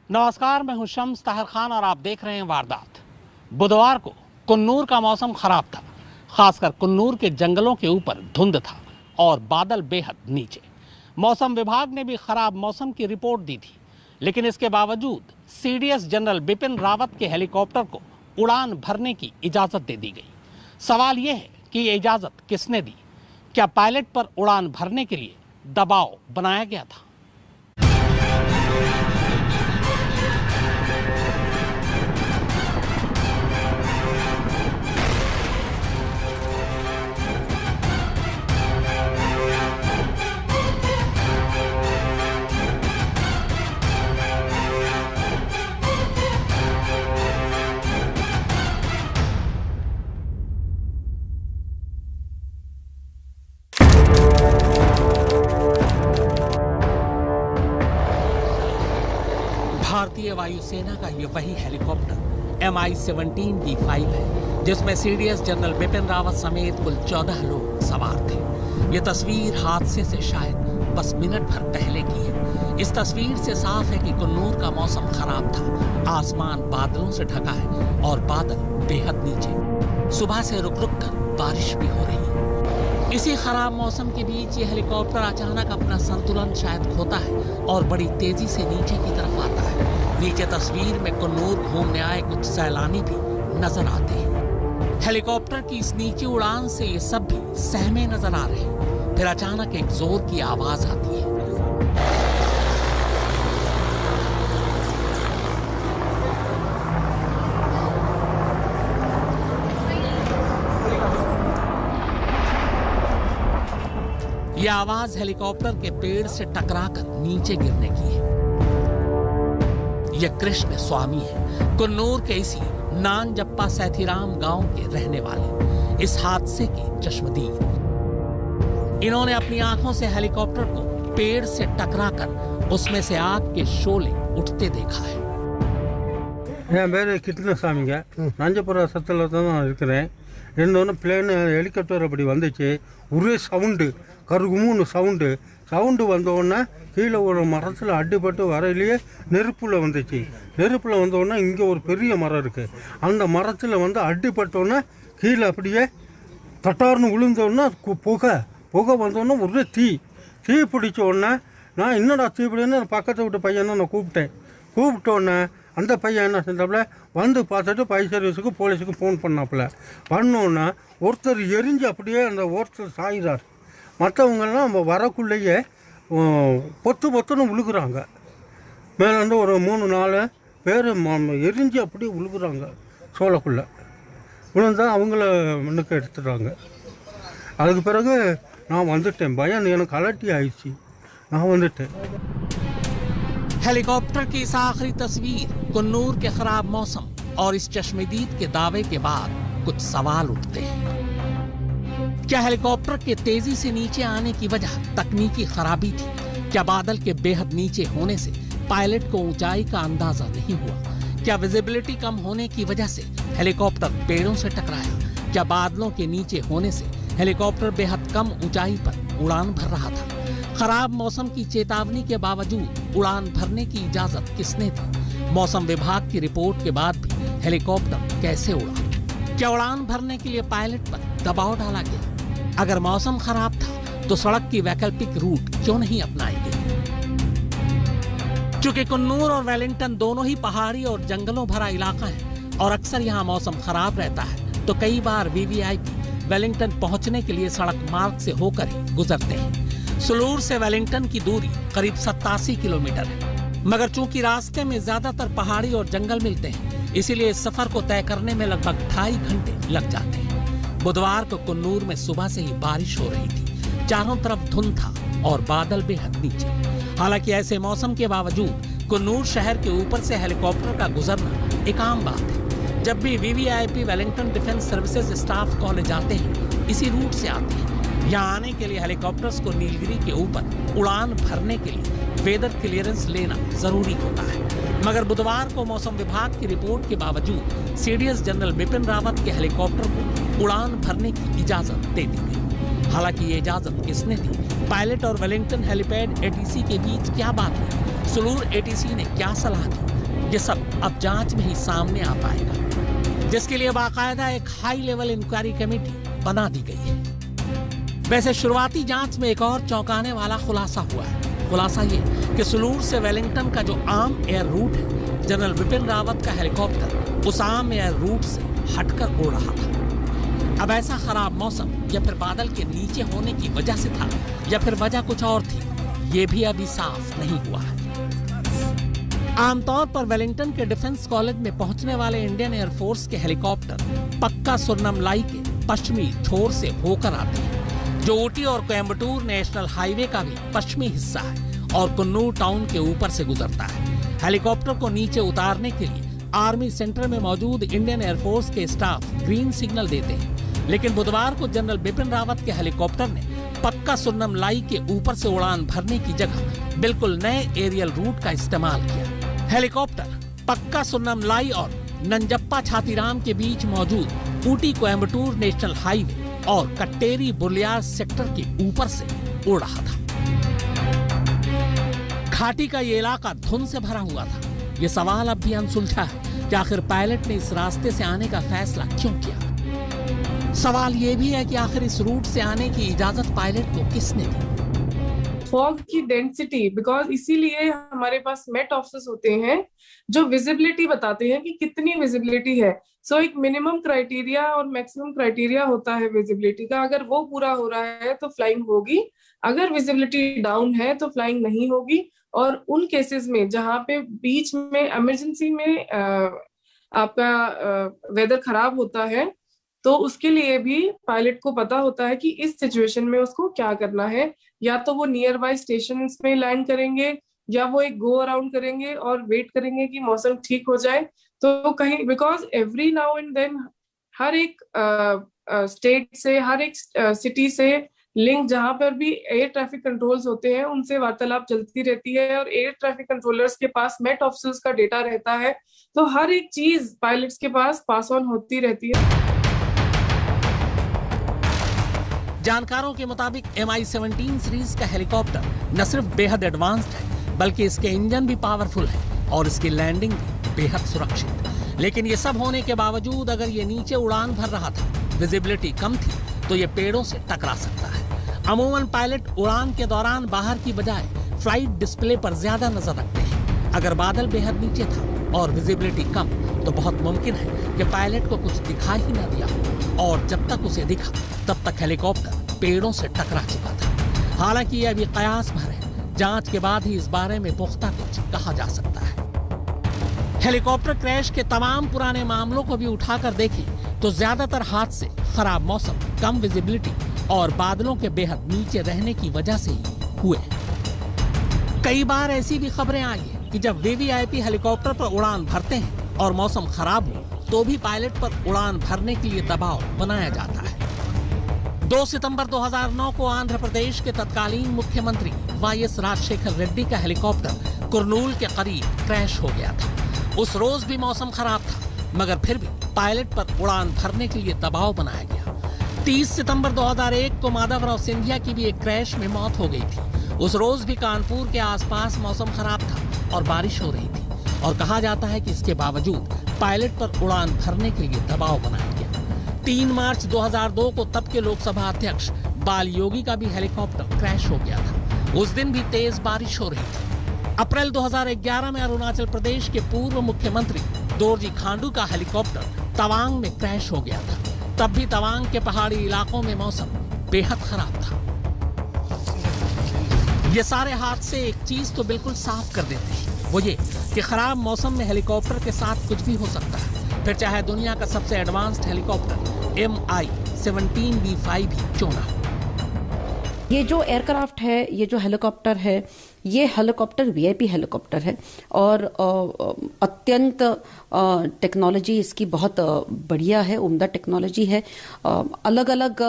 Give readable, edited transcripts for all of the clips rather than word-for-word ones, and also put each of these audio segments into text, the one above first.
नमस्कार, मैं हूं शम्स ताहिर खान और आप देख रहे हैं वारदात। बुधवार को कुन्नूर का मौसम खराब था। खासकर कुन्नूर के जंगलों के ऊपर धुंध था और बादल बेहद नीचे। मौसम विभाग ने भी खराब मौसम की रिपोर्ट दी थी, लेकिन इसके बावजूद सीडीएस जनरल बिपिन रावत के हेलीकॉप्टर को उड़ान भरने की इजाज़त दे दी गई। सवाल यह है कि ये इजाज़त किसने दी? क्या पायलट पर उड़ान भरने के लिए दबाव बनाया गया था? भारतीय वायुसेना का ये वही हेलीकॉप्टर MI-17V5 है, जिसमें सीडीएस जनरल बिपिन रावत समेत कुल 14 लोग सवार थे। ये तस्वीर हादसे से शायद बस मिनट भर पहले की है। इस तस्वीर से साफ है कि कुन्नूर का मौसम खराब था। आसमान बादलों से ढका है और बादल बेहद नीचे। सुबह से रुक रुक कर बारिश भी हो रही है। इसी खराब मौसम के बीच ये हेलीकॉप्टर अचानक अपना संतुलन शायद खोता है और बड़ी तेजी से नीचे की तरफ आता है। नीचे तस्वीर में कुन्नूर घूमने आए कुछ सैलानी भी नजर आते हैं। हेलीकॉप्टर की इस नीची उड़ान से ये सब भी सहमे नजर आ रहे हैं। फिर अचानक एक जोर की आवाज आती है। यह आवाज हेलीकॉप्टर के पेड़ से टकराकर नीचे गिरने की है। यह कृष्ण स्वामी है, कुन्नूर के इसी नानजप्पा सैथीराम गांव के रहने वाले, इस हादसे के चश्मदीद। इन्होंने अपनी आंखों से हेलीकॉप्टर को पेड़ से टकराकर उसमें से आग के शोले उठते देखा है। என் பேர் கிருஷ்ணசாமிங்க. நாஞ்சப்புரம் சத்தில் தான் நான் இருக்கிறேன். இருந்தோன்னே பிளேனு ஹெலிகாப்டர் அப்படி வந்துச்சு. ஒரே சவுண்டு, கருகுமுன்னு சவுண்டு வந்தோடனே கீழே ஒரு மரத்தில் அடிபட்டு வரையிலேயே நெருப்பில் வந்துச்சு. நெருப்பில் வந்தோடனே இங்கே ஒரு பெரிய மரம் இருக்குது. அந்த மரத்தில் வந்து அடிபட்டோன்னே கீழே அப்படியே தட்டார்னு விழுந்தோடனே புகை வந்தோடனே ஒரே தீ பிடிச்ச உடனே நான் என்னடா தீ பிடின்னு பக்கத்தை விட்டு பையனை நான் கூப்பிட்டோன்னே அந்த பையன் என்ன செஞ்சாப்புல வந்து பார்த்துட்டு ஃபயர் சர்வீஸுக்கு போலீஸுக்கு ஃபோன் பண்ணோன்னே ஒருத்தர் எரிஞ்சு அப்படியே அந்த ஒருத்தர் சாயிறார். மற்றவங்கெல்லாம் நம்ம வரக்குள்ளேயே பொத்துன்னு விழுகுறாங்க. மேலேருந்து ஒரு 3-4 பேர் எரிஞ்சு அப்படியே விழுகுறாங்க. சோளக்குள்ளே விழுந்தால் அவங்கள முன்னுக்கு எடுத்துடுறாங்க. அதுக்கு பிறகு நான் வந்துட்டேன். பயம் எனக்கு அலர்ட்டி ஆயிடுச்சு. நான் வந்துட்டேன். हेलीकॉप्टर की इस आखिरी तस्वीर, कुन्नूर के खराब मौसम और इस चश्मदीद के दावे के बाद कुछ सवाल उठते हैं। क्या हेलीकॉप्टर के तेजी से नीचे आने की वजह तकनीकी खराबी थी? क्या बादल के बेहद नीचे होने से पायलट को ऊंचाई का अंदाजा नहीं हुआ? क्या विजिबिलिटी कम होने की वजह से हेलीकॉप्टर पेड़ों से टकराया? क्या बादलों के नीचे होने से हेलीकॉप्टर बेहद कम ऊंचाई पर उड़ान भर रहा था? खराब मौसम की चेतावनी के बावजूद उड़ान भरने की इजाजत किसने दी? मौसम विभाग की रिपोर्ट के बाद भी हेलीकॉप्टर कैसे उड़ा? क्या उड़ान भरने के लिए पायलट पर दबाव डाला गया? अगर मौसम खराब था तो सड़क की वैकल्पिक रूट क्यों नहीं अपनाई गई? चूंकि कुन्नूर और वेलिंगटन दोनों ही पहाड़ी और जंगलों भरा इलाका है और अक्सर यहाँ मौसम खराब रहता है, तो कई बार वीवीआईपी वेलिंगटन पहुंचने के लिए सड़क मार्ग से होकर ही गुजरते हैं। सुलूर से वेलिंगटन की दूरी करीब 87 किलोमीटर है, मगर चूंकि रास्ते में ज्यादातर पहाड़ी और जंगल मिलते हैं, इसीलिए इस सफर को तय करने में लगभग 2.5 घंटे लग जाते हैं। बुधवार को कुन्नूर में सुबह से ही बारिश हो रही थी। चारों तरफ धुंध था और बादल बेहद नीचे। हालांकि ऐसे मौसम के बावजूद कुन्नूर शहर के ऊपर से हेलीकॉप्टर का गुजरना एक आम बात है। जब भी VVIP Wellington defence services staff college आते हैं, इसी रूट से आते हैं। यहाँ आने के लिए हेलीकॉप्टर्स को नीलगिरी के ऊपर उड़ान भरने के लिए वेदर क्लियरेंस लेना जरूरी होता है। मगर बुधवार को मौसम विभाग की रिपोर्ट के बावजूद सीडीएस जनरल बिपिन रावत के हेलीकॉप्टर को उड़ान भरने की इजाजत दे दी गई। हालांकि ये इजाजत किसने दी? पायलट और वेलिंगटन हेलीपैड एटीसी के बीच क्या बात हुई? सुलूर एटीसी ने क्या सलाह दी? ये सब अब जांच में ही सामने आ पाएगा, जिसके लिए बाकायदा एक हाई लेवल इंक्वायरी कमेटी बना दी गई है। वैसे शुरुआती जांच में एक और चौंकाने वाला खुलासा हुआ है। खुलासा ये कि सुलूर से वेलिंगटन का जो आम एयर रूट है, जनरल विपिन रावत का हेलीकॉप्टर उस आम एयर रूट से हटकर उड़ रहा था। अब ऐसा खराब मौसम या फिर बादल के नीचे होने की वजह से था या फिर वजह कुछ और थी, ये भी अभी साफ नहीं हुआ है। आमतौर पर वेलिंगटन के डिफेंस कॉलेज में पहुंचने वाले इंडियन एयरफोर्स के हेलीकॉप्टर पक्का सुरनमलाई के पश्चिमी छोर से होकर आते हैं, जो ऊटी और कोयम्बटूर नेशनल हाईवे का भी पश्चिमी हिस्सा है और कुन्नूर टाउन के ऊपर से गुजरता है। हेलीकॉप्टर को नीचे उतारने के लिए आर्मी सेंटर में मौजूद इंडियन एयरफोर्स के स्टाफ ग्रीन सिग्नल देते हैं, लेकिन बुधवार को जनरल बिपिन रावत के हेलीकॉप्टर ने पक्का सुरनमलाई के ऊपर से उड़ान भरने की जगह बिल्कुल नए एरियल रूट का इस्तेमाल किया। हेलीकॉप्टर पक्का सुरनमलाई और नंजप्पा छातीराम के बीच मौजूद ऊटी कोयम्बटूर नेशनल हाईवे और कट्टेरी बुर्लियार सेक्टर के ऊपर से उड़ रहा था। घाटी का ये इलाका धुंध से भरा हुआ था। ये सवाल अब भी अनसुलझा है कि आखिर पायलट ने इस रास्ते से आने का फैसला क्यों किया। सवाल ये भी है कि आखिर इस रूट से आने की इजाजत पायलट को किसने दी। फॉग की डेंसिटी, बिकॉज इसीलिए हमारे पास मेट ऑफिसर्स होते हैं जो विजिबिलिटी बताते हैं कि कितनी विजिबिलिटी है। सो एक मिनिमम क्राइटेरिया और मैक्सिमम क्राइटेरिया होता है विजिबिलिटी का। अगर वो पूरा हो रहा है तो फ्लाइंग होगी, अगर विजिबिलिटी डाउन है तो फ्लाइंग नहीं होगी। और उन केसेस में जहां पे बीच में इमरजेंसी में आपका वेदर खराब होता है, तो उसके लिए भी पायलट को पता होता है कि इस सिचुएशन में उसको क्या करना है। या तो वो नियर बाय स्टेशन में लैंड करेंगे या वो एक गो अराउंड करेंगे और वेट करेंगे कि मौसम ठीक हो जाए। तो कहीं, because every now and then हर एक स्टेट से, हर एक सिटी से लिंक जहां पर भी एयर ट्रैफिक कंट्रोल्स होते हैं उनसे वार्तालाप चलती रहती है और एयर ट्रैफिक कंट्रोलर्स के पास मेट ऑफिसर्स का डेटा रहता है। तो हर एक चीज पायलट्स के पास पास ऑन होती रहती है। जानकारों के मुताबिक MI-17 सीरीज का हेलीकॉप्टर न सिर्फ बेहद एडवांस्ड है, बल्कि इसके इंजन भी पावरफुल है और इसकी लैंडिंग भी बेहद सुरक्षित। लेकिन ये सब होने के बावजूद अगर ये नीचे उड़ान भर रहा था, विजिबिलिटी कम थी, तो ये पेड़ों से टकरा सकता है। अमूमन पायलट उड़ान के दौरान बाहर की बजाय फ्लाइट डिस्प्ले पर ज्यादा नजर रखते हैं। अगर बादल बेहद नीचे था और विजिबिलिटी कम, तो बहुत मुमकिन है कि पायलट को कुछ दिखा ही ना दिया और जब तक उसे दिखा तब तक हेलीकॉप्टर पेड़ों से टकरा चुका था। हालांकि यह अभी कयास भर है, जांच के बाद ही इस बारे में पुख्ता कुछ कहा जा सकता है। हेलीकॉप्टर क्रैश के तमाम पुराने मामलों को भी उठाकर देखें तो ज्यादातर हादसे खराब मौसम, कम विजिबिलिटी और बादलों के बेहद नीचे रहने की वजह से ही हुए। कई बार ऐसी भी खबरें आई है कि जब वीवीआईपी हेलीकॉप्टर पर उड़ान भरते हैं और मौसम खराब हो, तो भी पायलट पर उड़ान भरने के लिए दबाव बनाया जाता है। 2 सितंबर 2009 को आंध्र प्रदेश के तत्कालीन मुख्यमंत्री YS राजशेखर रेड्डी का हेलीकॉप्टर कुर्नूल के करीब क्रैश हो गया था। उस रोज भी मौसम खराब था, मगर फिर भी पायलट पर उड़ान भरने के लिए दबाव बनाया गया। 30 सितंबर 2001 को माधवराव सिंधिया की भी एक क्रैश में मौत हो गई थी। उस रोज भी कानपुर के आसपास मौसम खराब था और बारिश हो रही थी और कहा जाता है कि इसके बावजूद पायलट पर उड़ान भरने के लिए दबाव बनाया गया। 3 मार्च 2002 को तब के लोकसभा अध्यक्ष बाल योगी का भी हेलीकॉप्टर क्रैश हो गया था। उस दिन भी तेज बारिश हो रही थी। अप्रैल 2011 में अरुणाचल प्रदेश के पूर्व मुख्यमंत्री दोरजी खांडू का हेलीकॉप्टर तवांग में क्रैश हो गया था। तब भी तवांग के पहाड़ी इलाकों में मौसम बेहद खराब था। ये सारे हादसे एक चीज तो बिल्कुल साफ कर देते हैं, वो ये कि खराब मौसम में हेलीकॉप्टर के साथ कुछ भी हो सकता है, फिर चाहे दुनिया का सबसे एडवांस्ड हेलीकॉप्टर MI-17V5 ही क्यों ना हो। ये जो एयरक्राफ्ट है, ये जो हेलीकॉप्टर है, ये हेलीकॉप्टर VIP हेलीकॉप्टर है और अत्यंत टेक्नोलॉजी इसकी बहुत बढ़िया है, उम्दा टेक्नोलॉजी है। अलग अलग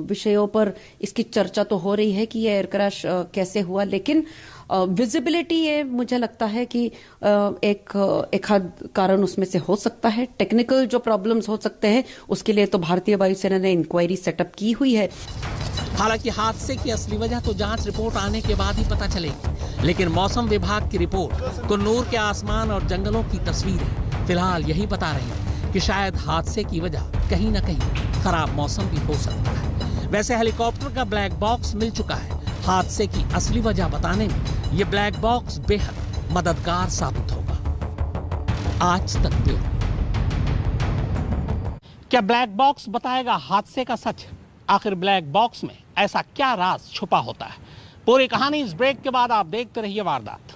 विषयों पर इसकी चर्चा तो हो रही है कि ये एयर क्रैश कैसे हुआ, लेकिन विजिबिलिटी ये मुझे लगता है कि एक हद कारण उसमें से हो सकता है। टेक्निकल जो प्रॉब्लम्स हो सकते हैं उसके लिए तो भारतीय वायुसेना ने इंक्वायरी सेटअप की हुई है। हालांकि हादसे की असली वजह तो जांच रिपोर्ट आने के बाद ही पता चलेगी, लेकिन मौसम विभाग की रिपोर्ट कुन्नूर के आसमान और जंगलों की तस्वीरें फिलहाल यही बता रही हैं कि शायद हादसे की वजह कहीं न कहीं खराब मौसम भी हो सकता है। वैसे हेलीकॉप्टर का ब्लैक बॉक्स मिल चुका है। हादसे की असली वजह बताने में यह ब्लैक बॉक्स बेहद मददगार साबित होगा। आज तक ब्यूरो। क्या ब्लैक बॉक्स बताएगा हादसे का सच? आखिर ब्लैक बॉक्स में ऐसा क्या राज छुपा होता है? पूरी कहानी इस ब्रेक के बाद आप देखते रहिए वारदात।